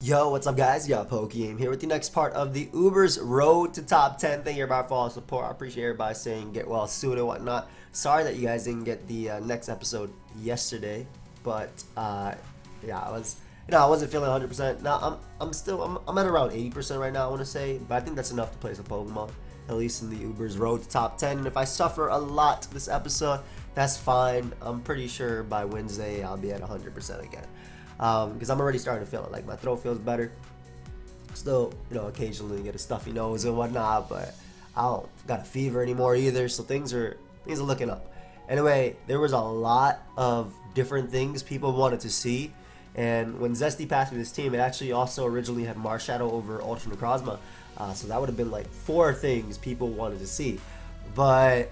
Yo, what's up guys? Yo, PokeaimMD here with the next part of the Uber's Road to Top 10. Thank you everybody for all the support. I appreciate everybody saying get well soon and whatnot. Sorry that you guys didn't get the next episode yesterday, but yeah, I wasn't feeling 100%. Now I'm at around 80% right now, I want to say, but I think that's enough to play some Pokemon, at least in the Uber's Road to Top 10. And if I suffer a lot this episode, that's fine. I'm pretty sure by Wednesday I'll be at 100% again. Because I'm already starting to feel it. Like, my throat feels better. Still, occasionally get a stuffy nose and whatnot, but I don't got a fever anymore either, so things are looking up. Anyway, there was a lot of different things people wanted to see, and when Zesty passed me this team, it actually also originally had Marshadow over Ultra NECROZMA, so that would have been like 4 things people wanted to see. But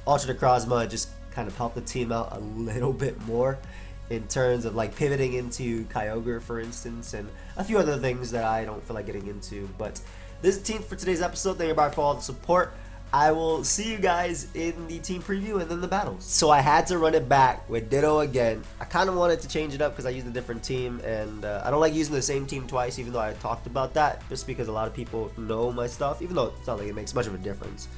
Ultra NECROZMA just kind of helped the team out a little bit more in terms of like pivoting into Kyogre, for instance, and a few other things that I don't feel like getting into. But this is the team for today's episode. Thank you everybody for all the support. I will see you guys in the team preview and then the battles. So I had to run it back with Ditto again. I kind of wanted to change it up because I used a different team, and I don't like using the same team twice, even though I talked about that, just because a lot of people know my stuff, even though it's not like it makes much of a difference.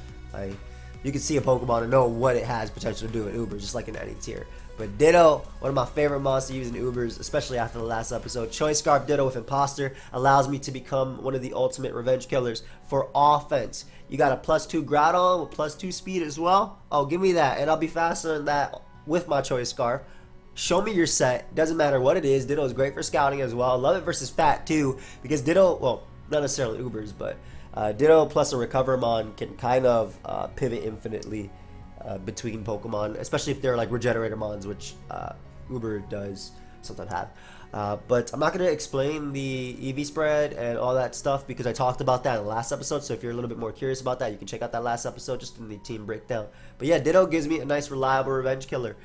You can see a Pokemon and know what it has potential to do in Uber, just like in any tier. But Ditto, one of my favorite monsters to use in Ubers, especially after the last episode. Choice Scarf Ditto with Imposter allows me to become one of the ultimate revenge killers for offense. You got a +2 Groudon with +2 speed as well. Oh, give me that, and I'll be faster than that with my Choice Scarf. Show me your set. Doesn't matter what it is. Ditto is great for scouting as well. Love it versus Fat too, because Ditto, well, not necessarily Ubers, but Ditto plus a Recovermon can kind of pivot infinitely between Pokemon, especially if they're like Regenerator Mons, which Uber does sometimes have. But I'm not going to explain the EV spread and all that stuff because I talked about that in the last episode. So if you're a little bit more curious about that, you can check out that last episode just in the team breakdown. But yeah, Ditto gives me a nice reliable revenge killer.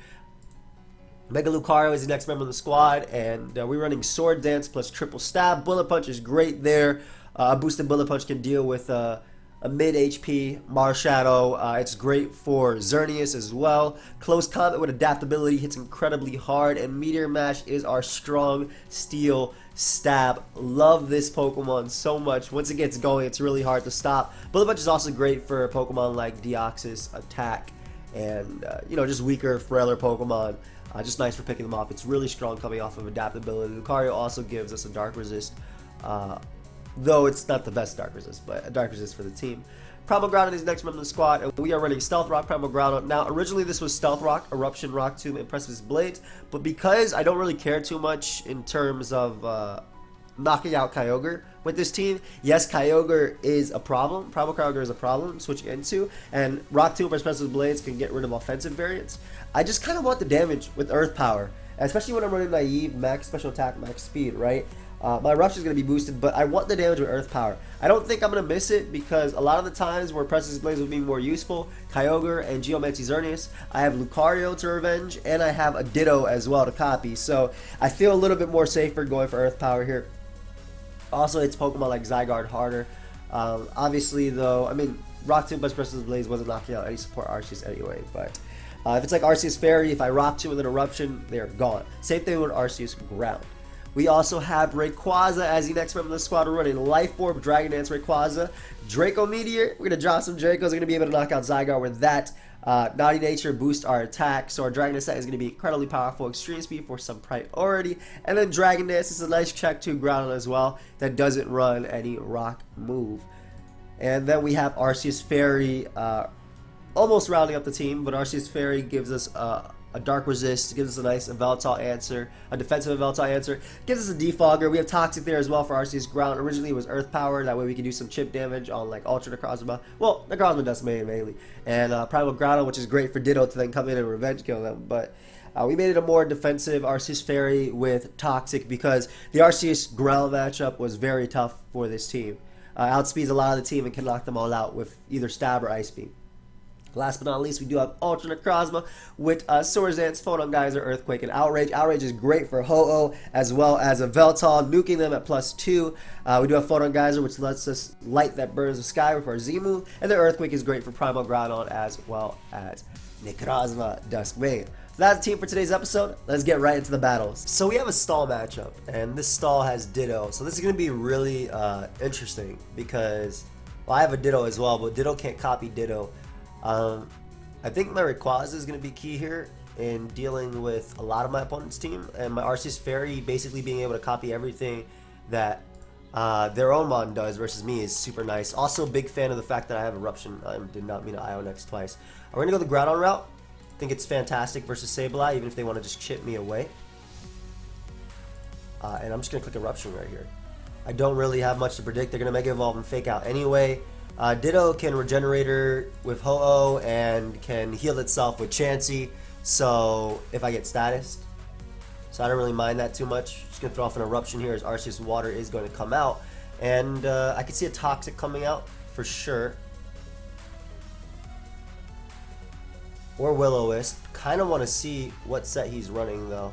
M-LUCARIO is the next member of the squad, and we're running Sword Dance plus Triple Stab. Bullet Punch is great there. A boosted Bullet Punch can deal with a mid HP Marshadow. It's great for Xerneas as well. Close Combat with adaptability hits incredibly hard, and Meteor Mash is our strong steel stab. Love this Pokemon so much. Once it gets going, it's really hard to stop. Bullet Punch is also great for Pokemon like Deoxys, Attack, and just weaker, frailer Pokemon. Just nice for picking them off. It's really strong coming off of adaptability. Lucario also gives us a Dark Resist. Though it's not the best Dark Resist, but a Dark Resist for the team. Primal Groudon is next member of the squad, and we are running Stealth Rock, Primal Groudon. Now, originally this was Stealth Rock, Eruption Rock Tomb, and Impressive Blades, but because I don't really care too much in terms of knocking out Kyogre with this team, yes, Kyogre is a problem. Primal Kyogre is a problem switching into, and Rock Tomb or Impressive Blades can get rid of offensive variants. I just kind of want the damage with Earth Power, especially when I'm running Naive, max special attack, max speed, right? My Rush is going to be boosted, but I want the damage with Earth Power. I don't think I'm going to miss it because a lot of the times where Impressive Blades would be more useful, Kyogre and Geomancy Xerneas, I have Lucario to revenge, and I have a Ditto as well to copy. So I feel a little bit more safer going for Earth Power here. Also, it's Pokemon like Zygarde harder. Obviously, though, I mean, Rock Tomb plus Impressive Blades wasn't knocking out any support Arceus anyway, but if it's like ARCEUS-FAIRY, if I Rock Tomb with an Eruption, they're gone. Same thing with Arceus Ground. We also have Rayquaza as the next member of the squad. We're running Life Orb, Dragon Dance, Rayquaza, Draco Meteor. We're going to drop some Dracos. We're going to be able to knock out Zygarde with that. Naughty Nature boost our attack. So our Dragon Dance set is going to be incredibly powerful. Extreme Speed for some priority. And then Dragon Dance is a nice check to Groudon as well that doesn't run any rock move. And then we have Arceus-FAIRY almost rounding up the team, but Arceus-FAIRY gives us a Dark Resist, gives us a nice Yveltal answer, a defensive Yveltal answer, gives us a Defogger. We have Toxic there as well for Arceus Ground. Originally it was Earth Power, that way we can do some chip damage on like Ultra NECROZMA. Well, NECROZMA does mainly. And Primal Groudon, which is great for Ditto to then come in and revenge kill them. But we made it a more defensive Arceus-FAIRY with Toxic because the Arceus Ground matchup was very tough for this team. Outspeeds a lot of the team and can knock them all out with either Stab or Ice Beam. Last but not least, we do have Ultra NECROZMA with Swords-Dance, Photon Geyser, Earthquake, and Outrage. Outrage is great for Ho-Oh as well as a Veltal, nuking them at +2. We do have Photon Geyser, which lets us light that burns the sky with our Z-move. And the Earthquake is great for Primal Groudon as well as NECROZMA Duskmane. So that's the team for today's episode. Let's get right into the battles. So we have a stall matchup, and this stall has Ditto. So this is going to be really interesting because, well, I have a Ditto as well, but Ditto can't copy Ditto. I think my RAYQUAZA is going to be key here in dealing with a lot of my opponent's team, and my ARCEUS-FAIRY basically being able to copy everything that their own mon does versus me is super nice. Also, big fan of the fact that I have Eruption. I did not mean to Ionex twice. We're going to go the Groudon route. I think it's fantastic versus Sableye, even if they want to just chip me away. And I'm just going to click Eruption right here. I don't really have much to predict. They're going to Mega Evolve and Fake Out anyway. Ditto can Regenerator with Ho-Oh and can heal itself with Chansey, so if I get statused. So I don't really mind that too much. Just going to throw off an Eruption here as Arceus Water is going to come out. And I can see a Toxic coming out for sure. Or Will-O-Wisp. Kind of want to see what set he's running though.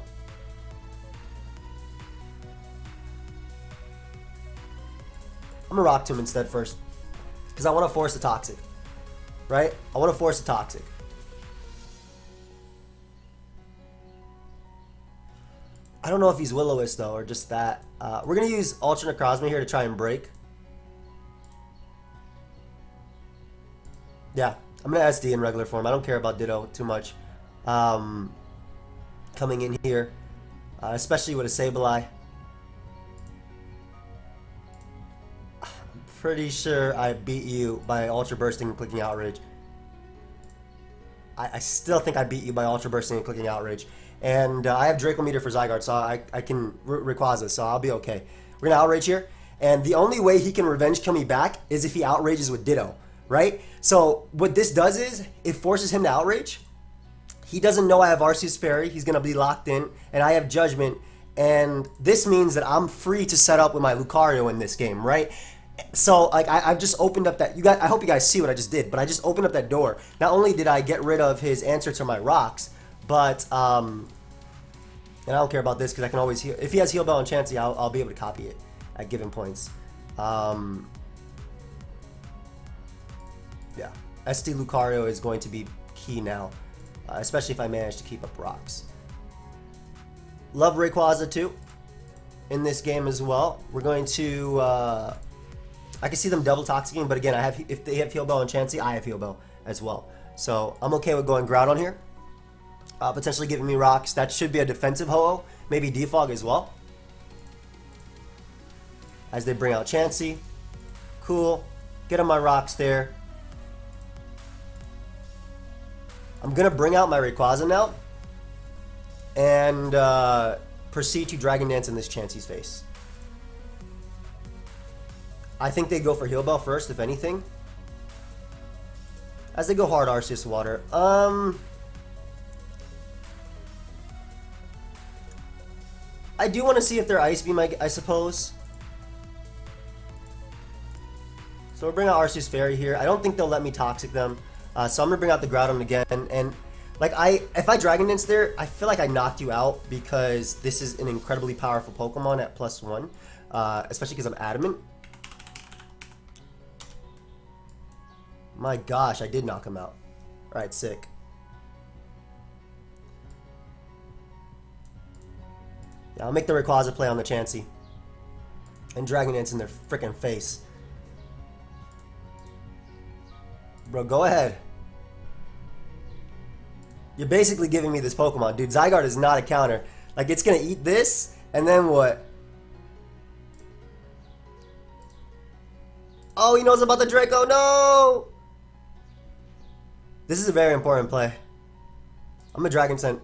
I'm going to Rock Tomb instead first. Because I want to force a Toxic, right? I want to force a Toxic. I don't know if he's Will-O-Wisp though, or just that. We're going to use Ultra NECROZMA here to try and break. Yeah, I'm going to SD in regular form. I don't care about Ditto too much. Coming in here, especially with a Sableye. Pretty sure I beat you by Ultra Bursting and clicking Outrage. I still think I beat you by Ultra Bursting and clicking Outrage. And I have Draco Meter for Zygarde, so I can RAYQUAZA, so I'll be okay. We're going to Outrage here. And the only way he can revenge kill me back is if he Outrages with Ditto, right? So what this does is, it forces him to Outrage. He doesn't know I have ARCEUS-FAIRY. He's going to be locked in. And I have Judgment. And this means that I'm free to set up with my Lucario in this game, right? So like I've just opened up that, I hope you guys see what I just did, but I just opened up that door. Not only did I get rid of his answer to my rocks, but and I don't care about this because I can always heal. If he has Heal Bell and Chansey, I'll be able to copy it at given points. Yeah, SD Lucario is going to be key now, especially if I manage to keep up rocks. Love RAYQUAZA too in this game as well. We're going to I can see them double toxicking, but again, if they have Heal Bell and Chansey, I have Heal Bell as well. So I'm okay with going Groudon here. Potentially giving me rocks. That should be a defensive Ho-Oh. Maybe Defog as well. As they bring out Chansey. Cool. Get on my rocks there. I'm going to bring out my RAYQUAZA now. And proceed to Dragon Dance in this Chansey's face. I think they go for Heal Bell first, if anything. As they go hard Arceus Water. I do want to see if they're Ice Beam, I suppose. So we'll bring out ARCEUS-FAIRY here. I don't think they'll let me Toxic them. So I'm going to bring out the Groudon again. And like if I Dragon Dance there, I feel like I knocked you out because this is an incredibly powerful Pokemon at +1. Especially because I'm Adamant. My gosh, I did knock him out. Alright, sick. Yeah, I'll make the RAYQUAZA play on the Chansey. And Dragon Dance in their freaking face. Bro, go ahead. You're basically giving me this Pokemon. Dude, Zygarde is not a counter. Like, it's gonna eat this, and then what? Oh, he knows about the Draco. No! This is a very important play. I'm a Dragon Scent.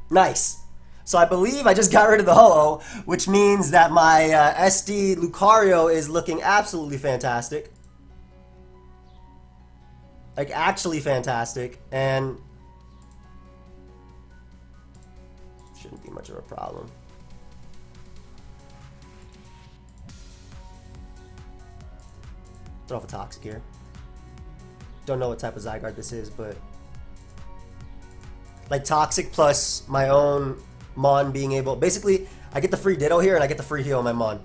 Nice. So I believe I just got rid of the Ho-Oh, which means that my SD Lucario is looking absolutely fantastic. Like, actually fantastic. And shouldn't be much of a problem. Throw off a Toxic here. don't know what type of Zygarde this is, but like Toxic plus my own Mon being able... Basically, I get the free Ditto here and I get the free heal on my Mon.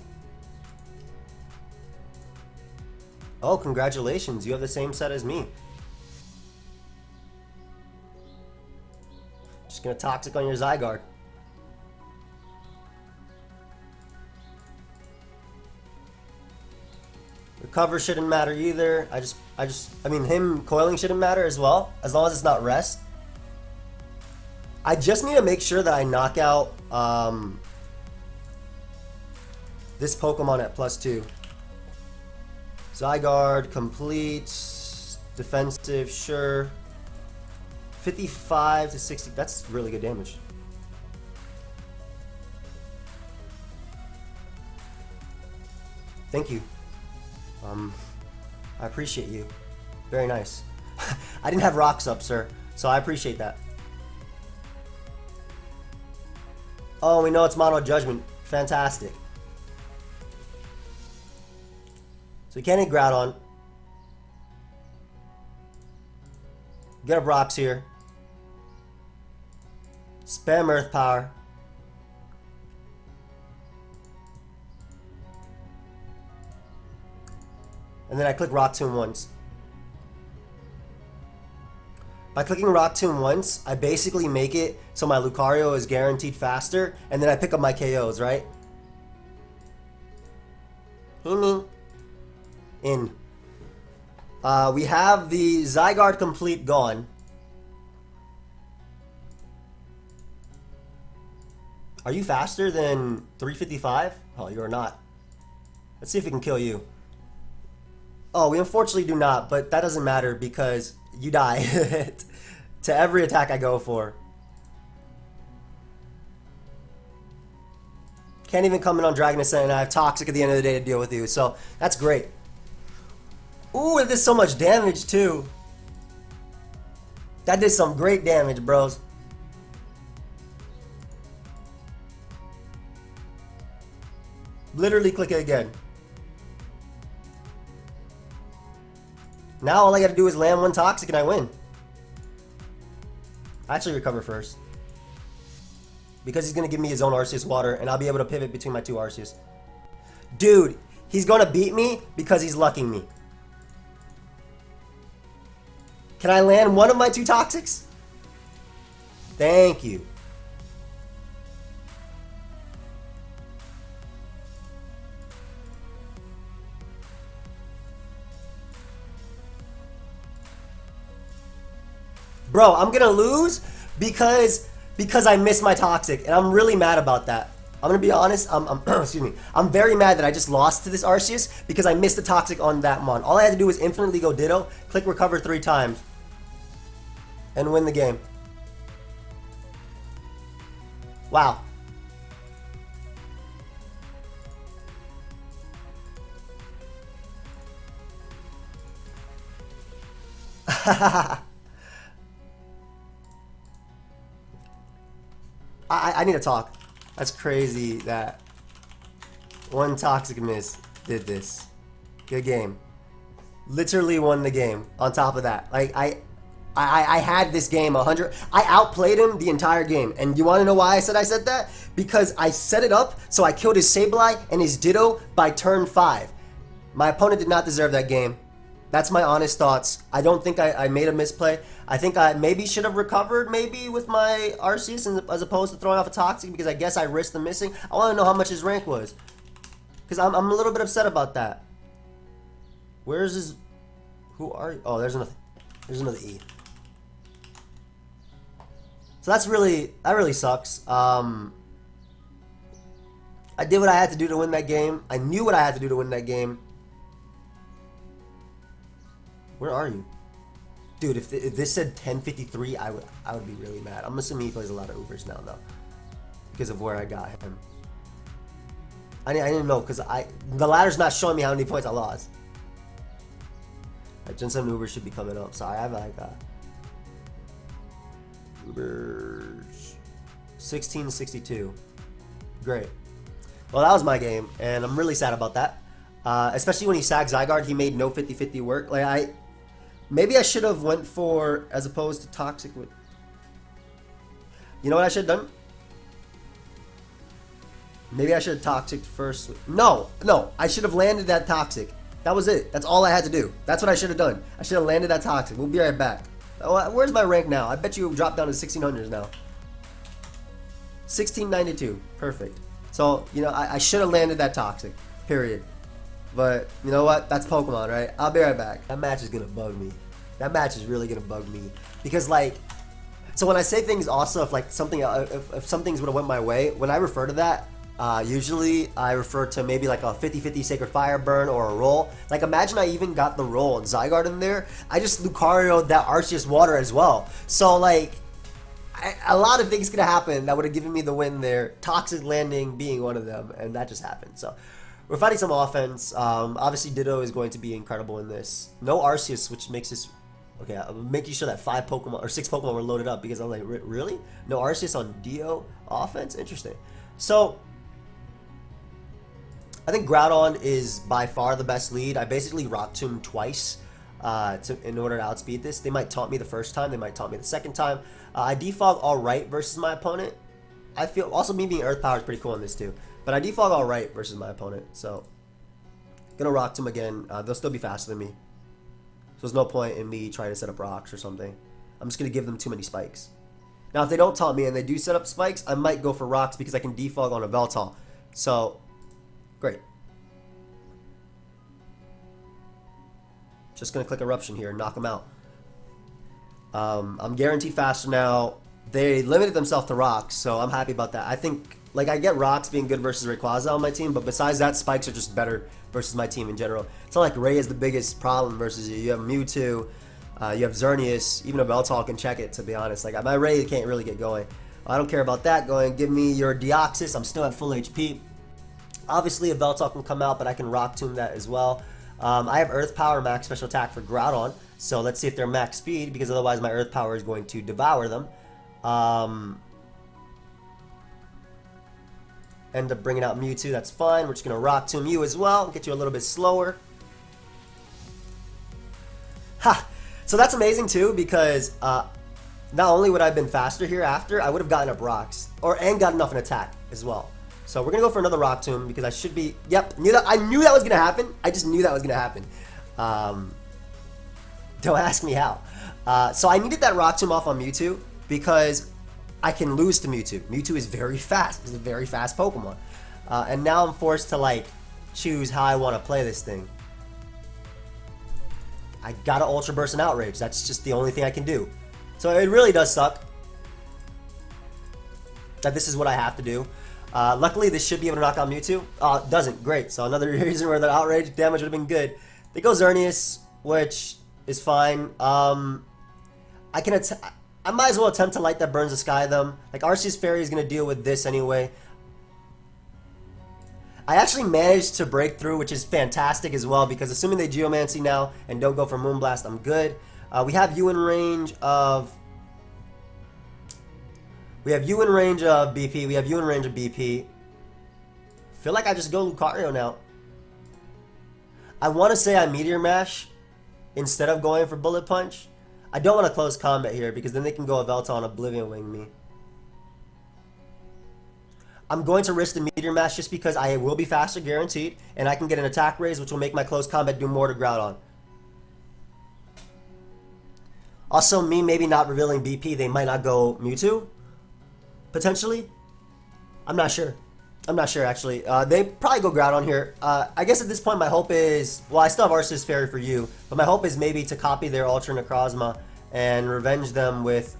Oh, congratulations. You have the same set as me. Just gonna Toxic on your Zygarde. Recover shouldn't matter either. I mean, him coiling shouldn't matter as well, as long as it's not rest. I just need to make sure that I knock out this Pokemon at +2. Zygarde, complete, defensive, sure. 55 to 60, that's really good damage. Thank you. I appreciate you. Very nice. I didn't have rocks up, sir, so I appreciate that. Oh, we know it's Mono Judgment. Fantastic. So we can't hit Groudon. Get up rocks here. Spam Earth Power. And then I click Rock Tomb once. By clicking Rock Tomb once, I basically make it so my Lucario is guaranteed faster, and then I pick up my KOs, right? In. We have the Zygarde complete gone. Are you faster than 355? Oh, you are not. Let's see if we can kill you. Oh, we unfortunately do not, but that doesn't matter because you die to every attack I go for. Can't even come in on Dragon Ascent, and I have Toxic at the end of the day to deal with you, so that's great. Ooh, it did so much damage too. That did some great damage, bros. Literally click it again. Now all I gotta do is land one Toxic and I win. I actually recover first. Because he's gonna give me his own Arceus water and I'll be able to pivot between my two Arceus. Dude, he's gonna beat me because he's lucking me. Can I land one of my two Toxics? Thank you. Bro, I'm gonna lose because I missed my Toxic, and I'm really mad about that. I'm gonna be honest. Excuse me. I'm very mad that I just lost to this Arceus because I missed the Toxic on that Mon. All I had to do was infinitely go Ditto, click recover 3 times, and win the game. Wow. I need to talk. That's crazy that one Toxic miss did this. Good game. Literally won the game on top of that. Like, I had this game 100. I outplayed him the entire game. And you want to know why I said that? Because I set it up so I killed his Sableye and his Ditto by turn 5. My opponent did not deserve that game. That's my honest thoughts. I don't think I made a misplay. I think I maybe should have recovered maybe with my Arceus as opposed to throwing off a Toxic because I guess I risked the missing. I want to know how much his rank was. Because I'm a little bit upset about that. Where's his... Who are you? Oh, there's another E. So that really sucks. I did what I had to do to win that game. I knew what I had to do to win that game. Where are you? Dude, if this said 1053, I would be really mad. I'm assuming he plays a lot of Ubers now, though. Because of where I got him. I didn't know, because the ladder's not showing me how many points I lost. Right, Jensen Uber should be coming up. Sorry, I have like Ubers 1662. Great. Well, that was my game, and I'm really sad about that. Especially when he sagged Zygarde, he made no 50-50 work. Like Maybe I should have went for, as opposed to Toxic with... You know what I should have done? Maybe I should have Toxic first. No, I should have landed that Toxic. That was it. That's all I had to do. That's what I should have done. I should have landed that Toxic. We'll be right back. Oh, where's my rank now? I bet you dropped down to 1600s now. 1692. Perfect. So, you know, I should have landed that Toxic. Period. But, you know what? That's Pokemon, right? I'll be right back. That match is going to bug me. That match is really going to bug me. Because, like... So when I say things also, if like something, if some things would have went my way, when I refer to that, usually I refer to maybe like a 50-50 Sacred Fire burn or a roll. Like imagine I even got the roll and Zygarde in there. I just Lucario'd that Arceus water as well. So like, a lot of things could have happened that would have given me the win there. Toxic landing being one of them, and that just happened. So we're fighting some offense. Obviously Ditto is going to be incredible in this. No Arceus, which makes this... Okay, I'm making sure that 5 Pokemon or 6 Pokemon were loaded up because I'm like, really? No Arceus on Dio offense? Interesting. So, I think Groudon is by far the best lead. I basically Rock Tomb twice in order to outspeed this. They might taunt me the first time. They might taunt me the second time. I defog alright versus my opponent. I feel also me being Earth Power is pretty cool on this too. But I defog alright versus my opponent. So, gonna Rock Tomb again. They'll still be faster than me. So there's no point in me trying to set up rocks or something. I'm just going to give them too many spikes. Now, if they don't taunt me and they do set up spikes, I might go for rocks because I can defog on a Veltal. So, great. Just going to click Eruption here and knock them out. I'm guaranteed faster now. They limited themselves to rocks, so I'm happy about that. I think, like, I get rocks being good versus Rayquaza on my team, but besides that, spikes are just better versus my team in general. It's not like Ray is the biggest problem versus you. You have Mewtwo, you have Xerneas, even a Veltal can check it, to be honest. Like, my Ray can't really get going. I don't care about that going. Give me your Deoxys. I'm still at full HP. Obviously, a Veltal can come out, but I can Rock Tomb that as well. I have Earth Power max special attack for Groudon, so let's see if they're max speed, because otherwise my Earth Power is going to devour them. End up bringing out Mewtwo, that's fine. We're just going to Rock Tomb you as well, get you a little bit slower. Ha! So that's amazing too, because not only would I have been faster here after, I would have gotten up rocks, and gotten off an attack as well. So we're going to go for another Rock Tomb, because I should be... Yep, I knew that was going to happen. I just knew that was going to happen. Don't ask me how. So I needed that Rock Tomb off on Mewtwo, because I can lose to Mewtwo. Mewtwo is very fast. He's a very fast Pokemon. And now I'm forced to, like, choose how I want to play this thing. I gotta Ultra Burst and Outrage. That's just the only thing I can do. So it really does suck that this is what I have to do. Luckily, this should be able to knock out Mewtwo. It doesn't. Great. So another reason where the Outrage damage would have been good. They go Xerneas, which is fine. I might as well attempt to Light That Burns the Sky them. Like, ARCEUS-FAIRY is going to deal with this anyway. I actually managed to break through, which is fantastic as well, because assuming they Geomancy now and don't go for Moonblast, I'm good. We have you in range of... We have you in range of BP. We have you in range of BP. Feel like I just go Lucario now. I want to say I Meteor Mash instead of going for Bullet Punch. I don't want to close combat here because then they can go a Veltal and Oblivion Wing me. I'm going to risk the Meteor Mash just because I will be faster, guaranteed, and I can get an attack raise, which will make my close combat do more to Groudon. Also, me maybe not revealing BP, they might not go Mewtwo, potentially. I'm not sure. I'm not sure, actually. They probably go Groudon here. I guess at this point my hope is... Well, I still have ARCEUS-FAIRY for you, but my hope is maybe to copy their Ultra NECROZMA and revenge them with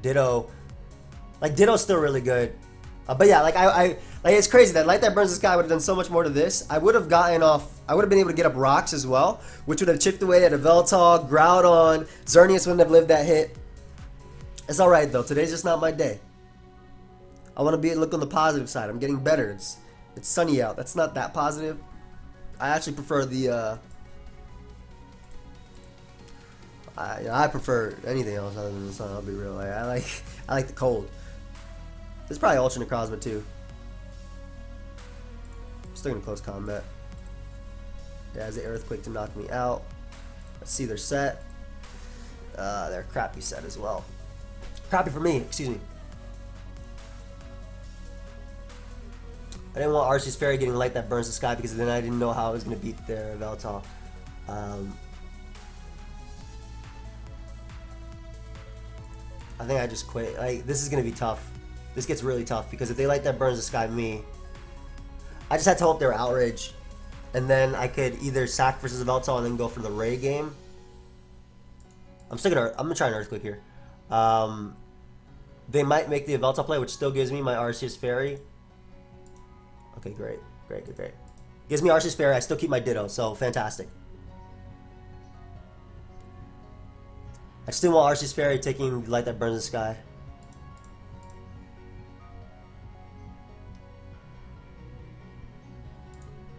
Ditto. Like, Ditto's still really good. But yeah, like it's crazy that Light That Burns the Sky would have done so much more to this. I would have gotten off... I would have been able to get up rocks as well, which would have chipped away at a Veltal, Groudon. Xerneas wouldn't have lived that hit. It's alright, though. Today's just not my day. I want to look on the positive side. I'm getting better. It's sunny out. That's not that positive. I actually prefer the... I prefer anything else other than the sun. I'll be real. I like the cold. There's probably Ultra NECROZMA too. Still gonna close combat. Yeah, has the Earthquake to knock me out. Let's see their set. They're a crappy set as well. Crappy for me, excuse me. I didn't want ARCEUS-FAIRY getting light that burns the sky because then I didn't know how I was going to beat their Veltal. I think I just quit. This is going to be tough. This gets really tough because if they light that burns the sky me, I just had to hope they were outrage. And then I could either sack versus Veltal and then go for the Ray game. I'm gonna try an Earthquake here. They might make the Veltal play, which still gives me my ARCEUS-FAIRY. Okay, great. Gives me ARCEUS-FAIRY, I still keep my Ditto, so fantastic. I still want ARCEUS-FAIRY taking light that burns the sky.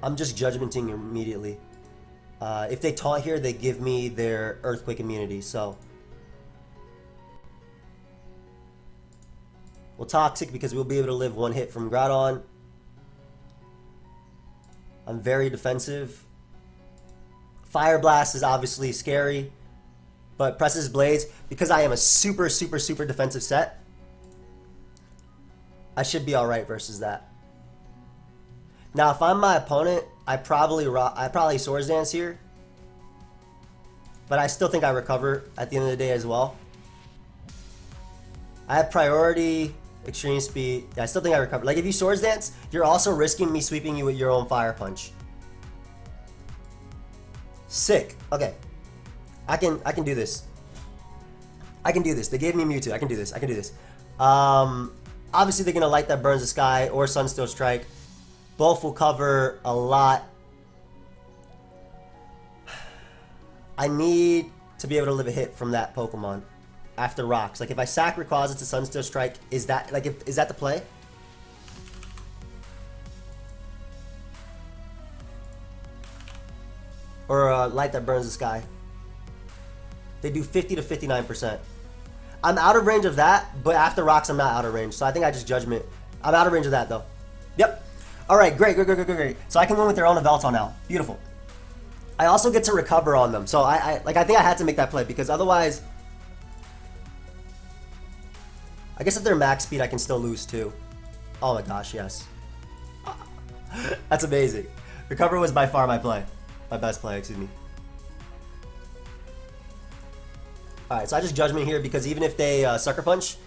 I'm just judgmenting immediately. If they taunt here, they give me their Earthquake immunity, so. Well, Toxic because we'll be able to live one hit from Groudon. I'm very defensive. Fire Blast is obviously scary, but Presses Blades, because I am a super defensive set, I should be alright versus that. Now, if I'm my opponent, I probably Swords Dance here, but I still think I recover at the end of the day as well. I have priority, extreme speed. I still think I recover. Like if you Swords Dance, you're also risking me sweeping you with your own Fire Punch. Sick. Okay, I can do this. I can do this. They gave me Mewtwo. I can do this. I can do this. Obviously they're gonna light that burns the sky or Sunstone Strike. Both will cover a lot. I need to be able to live a hit from that Pokemon after rocks. Like if I sack Rayquaza to Sunstone Strike, is that like is that the play? Or light that burns the sky. They do 50 to 59%. I'm out of range of that, but after rocks I'm not out of range. So I think I just Judgment. I'm out of range of that though. Yep. Alright, great. So I can win with their own Veltal now. Beautiful. I also get to recover on them. So I think I had to make that play because otherwise, I guess if they're max speed I can still lose too. Oh my gosh, yes. That's amazing. Recover was by far my play. My best play, excuse me. Alright, so I just Judgment here because even if they Sucker Punch,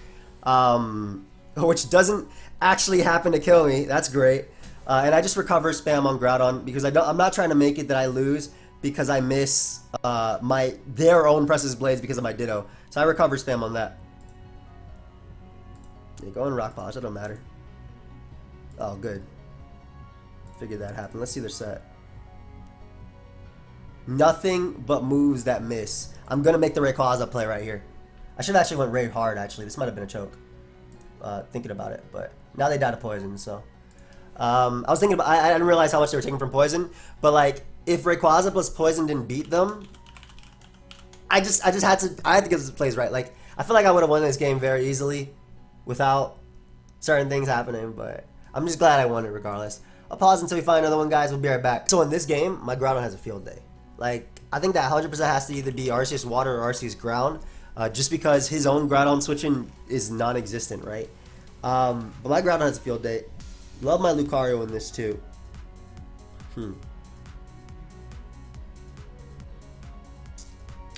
which doesn't actually happen to kill me, that's great. And I just recover spam on Groudon because I'm not trying to make it that I lose because I miss their own Presses Blades because of my Ditto. So I recover spam on that. Yeah, go in Rock Polish, that don't matter. Oh, good. Figured that happened. Let's see their set. Nothing but moves that miss. I'm gonna make the Rayquaza play right here. I should have actually went Ray hard actually. This might have been a choke. Thinking about it, but now they died of poison, so. I was thinking about, I didn't realize how much they were taking from poison, but like, if Rayquaza plus poison didn't beat them, I had to get the plays right. Like, I feel like I would have won this game very easily without certain things happening, but I'm just glad I won it regardless. I'll pause until we find another one, guys. We'll be right back. So in this game, my Groudon has a field day. Like, I think that 100% has to either be Arceus Water or Arceus Ground, just because his own Groudon switching is non-existent, right? But my Groudon has a field day. Love my Lucario in this too.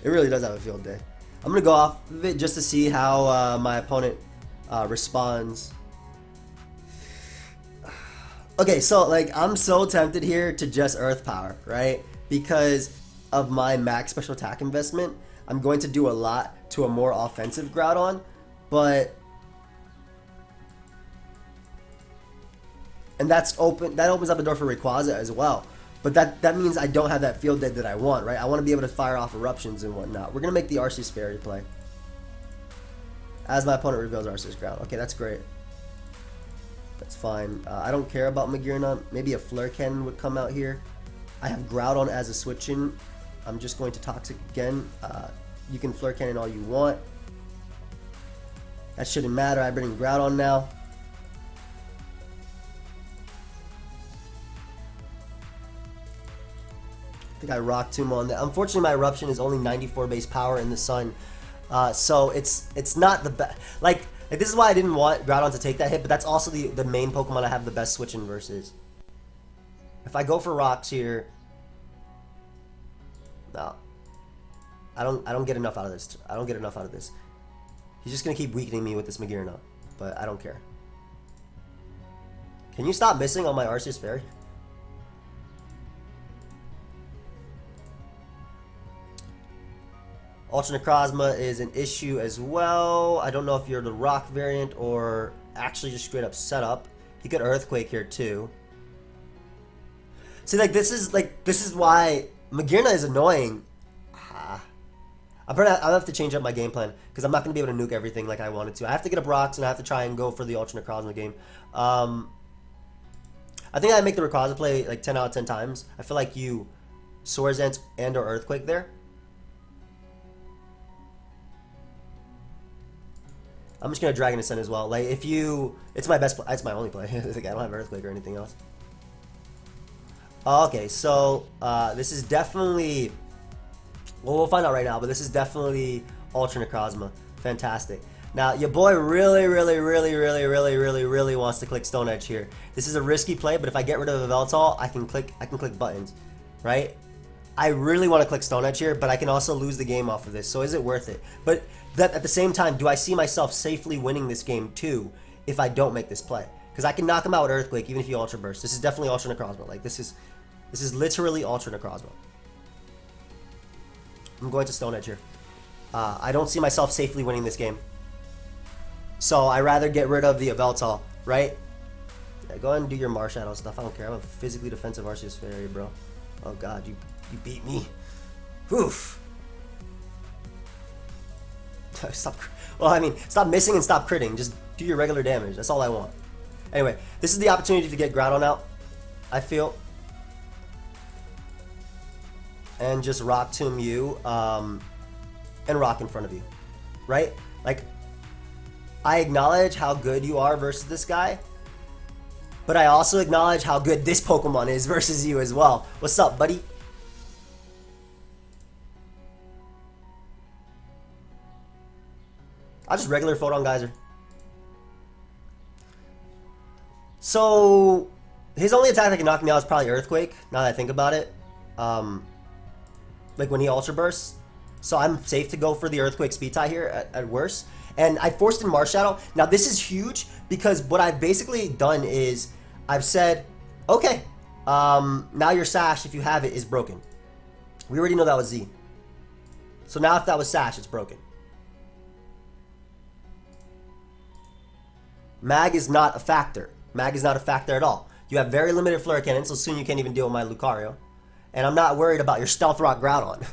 It really does have a field day. I'm gonna go off of it just to see how my opponent responds. Okay, so like I'm so tempted here to just Earth Power, right? Because of my max special attack investment, I'm going to do a lot to a more offensive Groudon, but and that opens up the door for Rayquaza as well. But that means I don't have that field day that I want, right? I want to be able to fire off eruptions and whatnot. We're gonna make the ARCEUS-FAIRY play as my opponent reveals Arceus Ground. Okay, that's great. That's fine. I don't care about Magearna. Maybe a Flurken would come out here. I have Groudon as a switch-in. I'm just going to Toxic again. You can Flurken all you want. That shouldn't matter. I bring in Groudon now. I think I rock Tomb on that. Unfortunately, my Eruption is only 94 base power in the sun. So it's not the best. Like this is why I didn't want Groudon to take that hit, but that's also the main Pokemon I have the best switch in versus. If I go for rocks here, no, I don't get enough out of this. I don't get enough out of this. He's just gonna keep weakening me with this Magearna, but I don't care. Can you stop missing on my ARCEUS-FAIRY? Ultra NECROZMA is an issue as well. I don't know if you're the rock variant or actually just straight up setup. He could Earthquake here too. See, like this is why Magearna is annoying. I'll have to change up my game plan because I'm not going to be able to nuke everything like I wanted to. I have to get up rocks and I have to try and go for the Ultra NECROZMA game. I think I make the Rayquaza play like 10 out of 10 times. I feel like you Swords Dance and or Earthquake there. I'm just gonna Dragon Ascent as well. Like if you, it's my best play. It's my only play. Like, I don't have Earthquake or anything else. Okay, so this is definitely. Well, we'll find out right now, but this is definitely Ultra NECROZMA. Fantastic. Now, your boy really wants to click Stone Edge here. This is a risky play, but if I get rid of the Veltal, I can click buttons, right? I really want to click Stone Edge here, but I can also lose the game off of this. So is it worth it? But that at the same time, do I see myself safely winning this game too if I don't make this play? Because I can knock him out with Earthquake even if you Ultra Burst. This is definitely Ultra NECROZMA. Like this is literally Ultra NECROZMA. I'm going to Stone Edge here. I don't see myself safely winning this game. So I rather get rid of the Yveltal, right? Yeah, go ahead and do your Marshadow stuff. I don't care. I'm a physically defensive ARCEUS-FAIRY, bro. Oh god, you beat me. Oof. Stop. Well, I mean, stop missing and stop critting. Just do your regular damage. That's all I want. Anyway, this is the opportunity to get Groudon out, I feel. And just Rock Tomb you, and Rock in front of you, right? Like, I acknowledge how good you are versus this guy, but I also acknowledge how good this Pokemon is versus you as well. What's up, buddy? I'll just regular Photon Geyser. So, his only attack that can knock me out is probably Earthquake, now that I think about it. Like when he Ultra Bursts. So I'm safe to go for the Earthquake speed tie here at worst. And I forced in Marshadow. Now this is huge because what I've basically done is I've said, okay, now your Sash, if you have it, is broken. We already know that was Z. So now if that was Sash, it's broken. Mag is not a factor. Mag is not a factor at all. You have very limited Flurry Cannon, so soon you can't even deal with my Lucario. And I'm not worried about your Stealth Rock Groudon.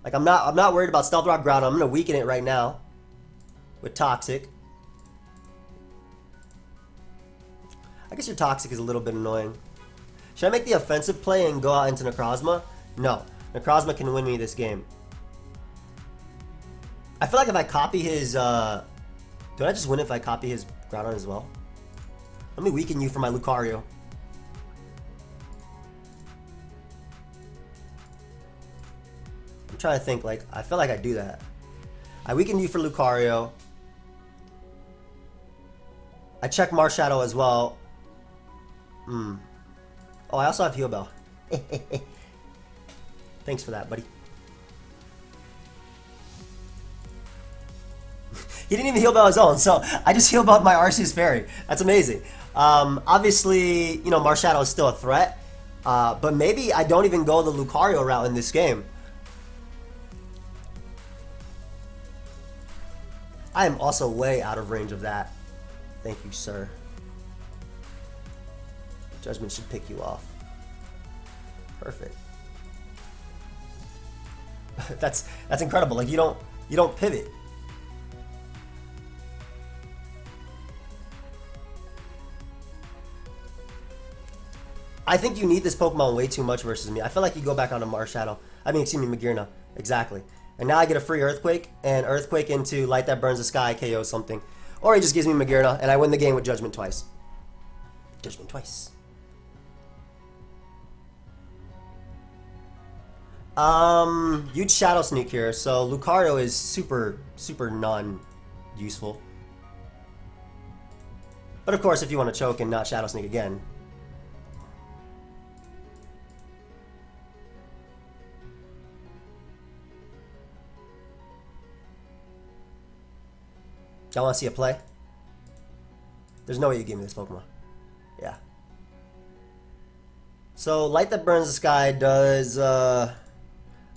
Like I'm not worried about Stealth Rock Groudon. I'm gonna weaken it right now with Toxic. I guess your Toxic is a little bit annoying. Should I make the offensive play and go out into NECROZMA? No. NECROZMA can win me this game. I feel like if I copy his do I just win if I copy his Groudon as well? Let me weaken you for my Lucario. I'm trying to think, like, I feel like I do that. I weaken you for Lucario. I check Marshadow as well. Oh, I also have Heal Bell. Thanks for that, buddy. He didn't even Heal Bell his own, so I just Heal Belled my ARCEUS-FAIRY. That's amazing. Obviously, you know, Marshadow is still a threat, but maybe I don't even go the Lucario route in this game. I am also way out of range of that. Thank you, sir. Judgment should pick you off. Perfect. That's incredible. Like you don't pivot. I think you need this Pokemon way too much versus me. I feel like you go back onto Marshadow. I mean, excuse me, Magearna. Exactly. And now I get a free Earthquake, and Earthquake into Light That Burns the Sky, KO something. Or he just gives me Magearna, and I win the game with Judgment twice. Judgment twice. Huge Shadow Sneak here, so Lucario is super non-useful. But of course, if you want to choke and not Shadow Sneak again. Y'all want to see a play? There's no way you give me this Pokemon. Yeah. So, Light That Burns the Sky does, I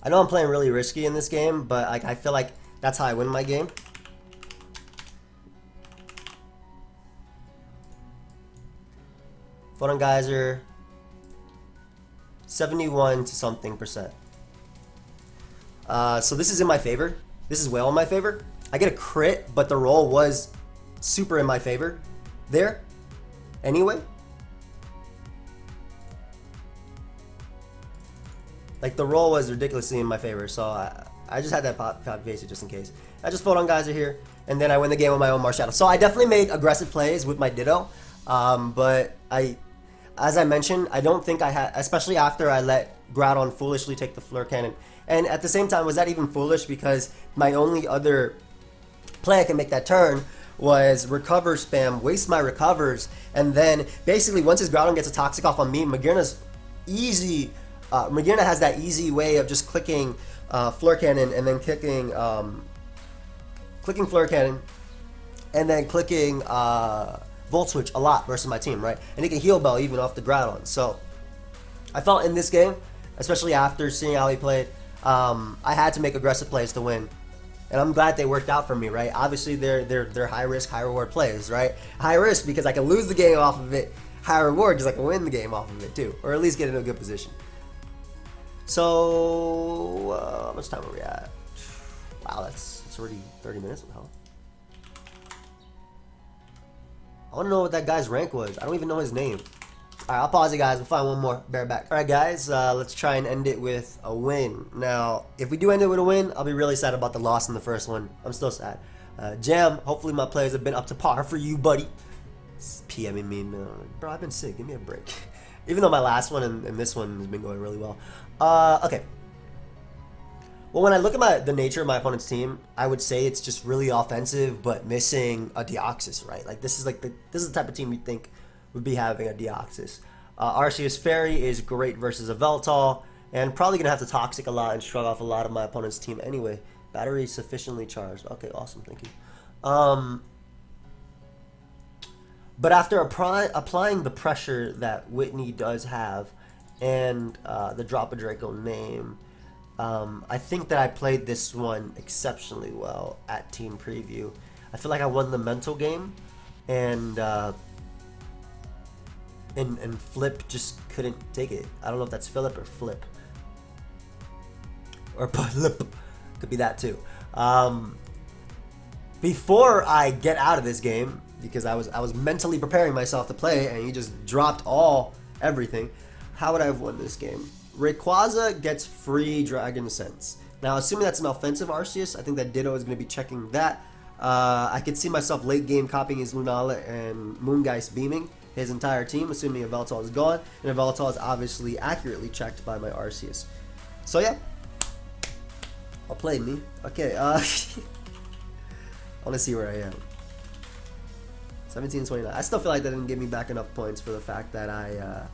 know I'm playing really risky in this game, but I feel like that's how I win my game. Photon Geyser, 71 to something %. So this is in my favor. This is well in my favor. I get a crit, but the roll was super in my favor there. Anyway. Like, the roll was ridiculously in my favor, so I just had that pop face just in case. I just Photon Geyser here, and then I win the game with my own Marshadow. So I definitely made aggressive plays with my Ditto, but as I mentioned, I don't think I had, especially after I let Groudon foolishly take the Flare Cannon. And at the same time, was that even foolish? Because my only other play I can make that turn was recover spam, waste my recovers, and then basically once his Groudon gets a Toxic off on me, Magearna's easy. Magearna has that easy way of just clicking Flare Cannon and then clicking Flare Cannon and then clicking Volt Switch a lot versus my team, right? And he can Heal Bell even off the Groudon. So I felt in this game, especially after seeing how he played, I had to make aggressive plays to win. And I'm glad they worked out for me, right? Obviously, they're high risk, high reward plays, right? High risk because I can lose the game off of it. High reward because I can win the game off of it too, or at least get in a good position. So, how much time are we at? Wow, it's already 30 minutes. What the hell? I want to know what that guy's rank was. I don't even know his name. Alright, I'll pause it, guys. We'll find one more. Bear back. Alright, guys, let's try and end it with a win. Now, if we do end it with a win, I'll be really sad about the loss in the first one. I'm still sad. Jam, hopefully my plays have been up to par for you, buddy. PMing me, man. Bro, I've been sick. Give me a break. Even though my last one and this one has been going really well. Okay. Well, when I look at the nature of my opponent's team, I would say it's just really offensive, but missing a Deoxys, right? Like this is the type of team you'd think would be having a Deoxys. ARCEUS-FAIRY is great versus a Veltal, and probably gonna have to Toxic a lot and shrug off a lot of my opponent's team anyway. Battery sufficiently charged. Okay, awesome, thank you. But after applying the pressure that Whitney does have, and the Drop a Draco name, I think that I played this one exceptionally well at Team Preview. I feel like I won the mental game, and Flip just couldn't take it. I don't know if that's Philip or Flip. Or Flip. Could be that too. Before I get out of this game, because I was mentally preparing myself to play, and he just dropped everything. How would I have won this game? Rayquaza gets free Dragon Sense. Now, assuming that's an offensive Arceus, I think that Ditto is going to be checking that. I could see myself late game copying his Lunala and Moongeist beaming his entire team, assuming a Veltal is gone, and a Veltal is obviously accurately checked by my Arceus. So yeah, I'll play me. Okay, I want to see where I am. 17-29. I still feel like that didn't give me back enough points for the fact that I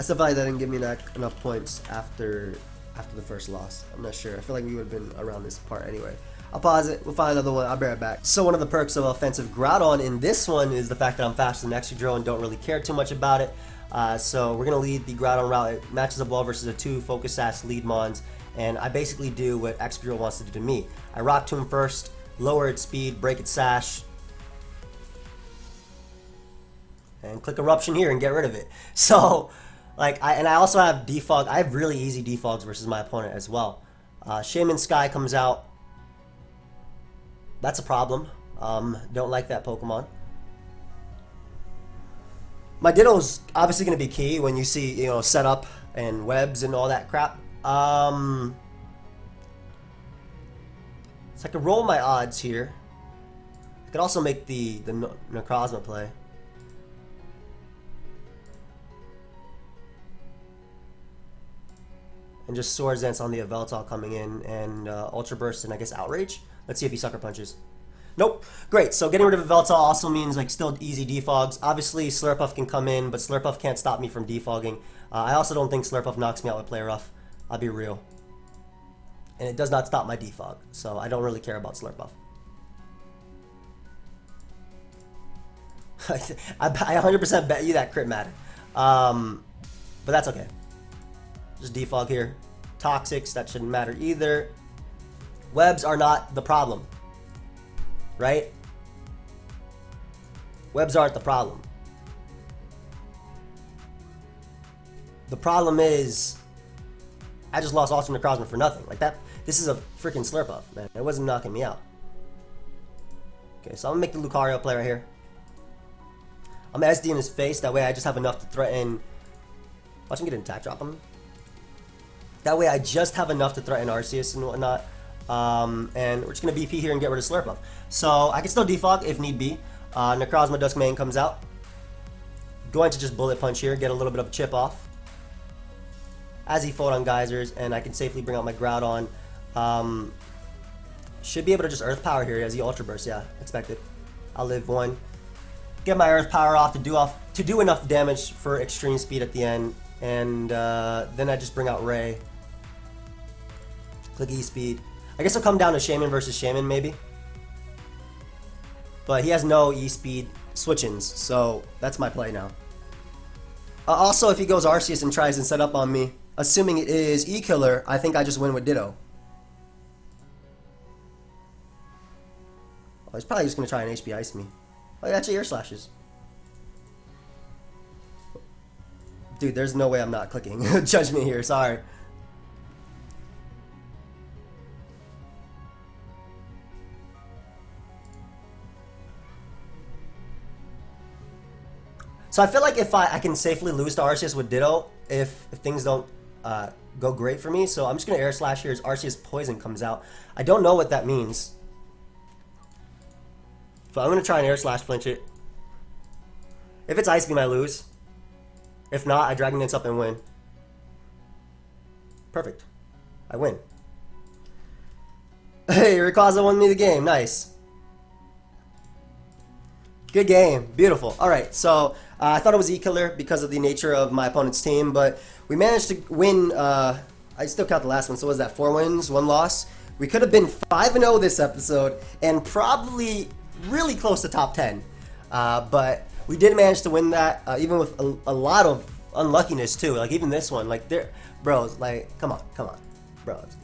still feel like that didn't give me enough points after the first loss. I'm not sure. I feel like we would have been around this part anyway. I'll pause it. We'll find another one. I'll bear it back. So one of the perks of offensive Groudon in this one is the fact that I'm faster than Excadrill and don't really care too much about it. So we're going to lead the Groudon route. It matches up well versus the two Focus Sash lead Mons. And I basically do what Excadrill wants to do to me. I Rock Tomb first, lower its speed, break its Sash, and click Eruption here and get rid of it. So, I also have defog. I have really easy defogs versus my opponent as well. Shaman Sky comes out. That's a problem. Don't like that Pokemon. My Ditto's obviously going to be key when you see, setup and webs and all that crap. So I could roll my odds here. I could also make the NECROZMA play. And just Swords Dance on the Yveltal coming in, and Ultra Burst and I guess Outrage. Let's see if he Sucker Punches. Nope. Great. So getting rid of Yveltal also means like still easy defogs. Obviously Slurpuff can come in, but Slurpuff can't stop me from defogging. I also don't think Slurpuff knocks me out with Play Rough. I'll be real. And it does not stop my defog, so I don't really care about Slurpuff. I 100% bet you that crit mattered. But that's okay. Just defog here. Toxics, that shouldn't matter either. Webs are not the problem. Right? Webs aren't the problem. The problem is I just lost Ultra NECROZMA for nothing. Like that, this is a freaking Slurpuff, man. It wasn't knocking me out. Okay, so I'm gonna make the Lucario play right here. I'm gonna SD in his face, that way I just have enough to threaten. Watch him get an attack drop on me. That way I just have enough to threaten Arceus and whatnot. And we're just gonna BP here and get rid of Slurpuff. So I can still defog if need be. NECROZMA Duskmane comes out. Going to just Bullet Punch here, get a little bit of a chip off. As he Photon Geysers, and I can safely bring out my Groudon. Should be able to just Earth Power here as he Ultra Burst, yeah, expected. I'll live one. Get my Earth Power off to do enough damage for extreme speed at the end, and then I just bring out Ray. Click E-Speed. I guess it'll come down to Shaman versus Shaman maybe. But he has no E-Speed switch-ins, so that's my play now. Also, if he goes Arceus and tries and set up on me, assuming it is E-Killer, I think I just win with Ditto. Oh, he's probably just going to try and HP Ice me. Oh, he actually Air Slashes. Dude, there's no way I'm not clicking. Judge me here, sorry. So I feel like if I can safely lose to Arceus with Ditto if things don't go great for me. So I'm just going to Air Slash here as Arceus Poison comes out. I don't know what that means. So I'm going to try and Air Slash flinch it. If it's Ice Beam, I lose. If not, I Dragon Dance up and win. Perfect. I win. Hey, Rayquaza won me the game. Nice. Good game. Beautiful. Alright, so I thought it was E-Killer because of the nature of my opponent's team, but we managed to win. I still count the last one, so what was that? 4 wins, 1 loss. We could have been 5-0 this episode and probably really close to top 10. But we did manage to win that, even with a lot of unluckiness too. Like even this one, like bros, like come on, bros.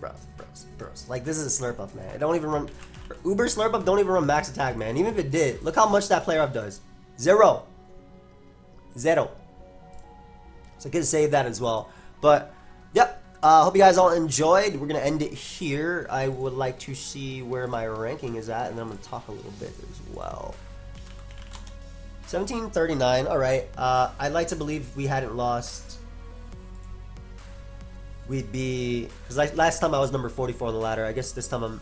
Like this is a Slurpuff, man. It don't even run. Uber Slurpuff don't even run max attack, man. Even if it did, look how much that player up does. 0. So I could save that as well. But yep. Hope you guys all enjoyed. We're gonna end it here. I would like to see where my ranking is at, and then I'm gonna talk a little bit as well. 1739. All right. I'd like to believe we hadn't lost. We'd be because like last time I was number 44 on the ladder. I guess this time I'm.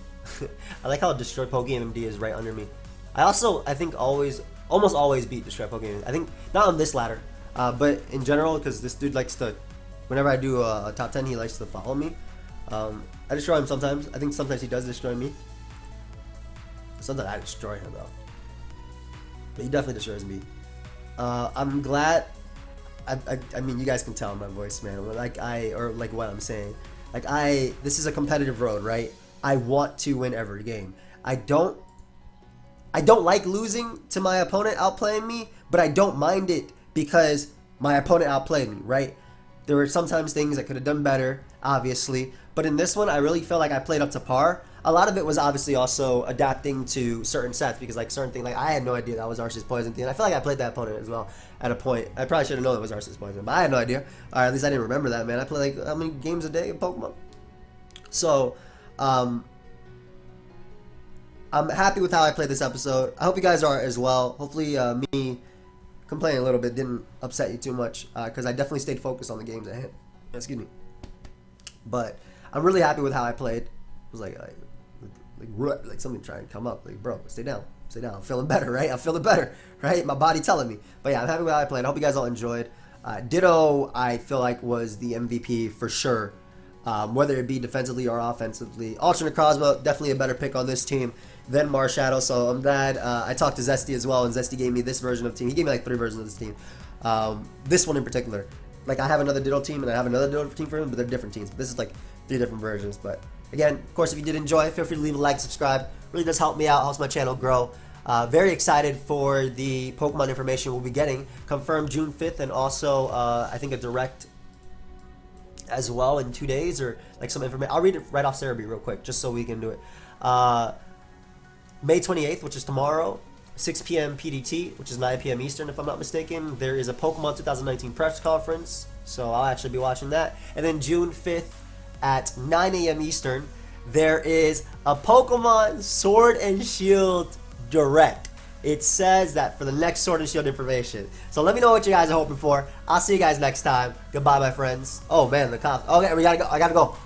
I like how Destroy PokeaimMD is right under me. I think almost always beat Destroy PokeaimMD. I think not on this ladder, but in general because this dude likes to. Whenever I do a top 10, he likes to follow me. I destroy him sometimes. I think sometimes he does destroy me. Sometimes I destroy him though. But he definitely destroys me. I'm glad. I mean, you guys can tell in my voice, man. Or what I'm saying. This is a competitive road, right? I want to win every game. I don't like losing to my opponent outplaying me, but I don't mind it because my opponent outplayed me, right? There were sometimes things I could have done better, obviously. But in this one, I really felt like I played up to par. A lot of it was obviously also adapting to certain sets because certain things, I had no idea that was Arceus Poison thing. I feel like I played that opponent as well at a point. I probably should have known it was Arceus Poison, but I had no idea. Or at least I didn't remember that, man. I play how many games a day of Pokemon? So, I'm happy with how I played this episode. I hope you guys are as well. Hopefully, me complaining a little bit didn't upset you too much because I definitely stayed focused on the games at hand. Excuse me. But I'm really happy with how I played. It was like something trying to come up. Like, bro, stay down. I'm feeling better, right? I'm feeling better, right? My body telling me. But yeah, I'm happy with how I played. I hope you guys all enjoyed. Ditto, I feel like was the MVP for sure. whether it be defensively or offensively. Ultra NECROZMA, definitely a better pick on this team than Marshadow, so I'm glad. I talked to Zesty as well, and Zesty gave me this version of the team. He gave me like 3 versions of this team. This one in particular. Like, I have another Ditto team, and I have another Ditto team for him, but they're different teams. This is like 3 different versions. But again, of course, if you did enjoy, feel free to leave a like, subscribe. Really does help me out, helps my channel grow. Very excited for the Pokemon information we'll be getting. Confirmed June 5th, and also I think a direct as well in 2 days, or like some information. I'll read it right off Cerebi real quick, just so we can do it. May 28th, which is tomorrow, 6 p.m. PDT, which is 9 p.m. Eastern, if I'm not mistaken. There is a Pokemon 2019 press conference, so I'll actually be watching that. And then June 5th at 9 a.m. Eastern, there is a Pokemon Sword and Shield Direct. It says that for the next Sword and Shield information. So let me know what you guys are hoping for. I'll see you guys next time. Goodbye, my friends. Oh man, the cops. Okay, we gotta go. I gotta go.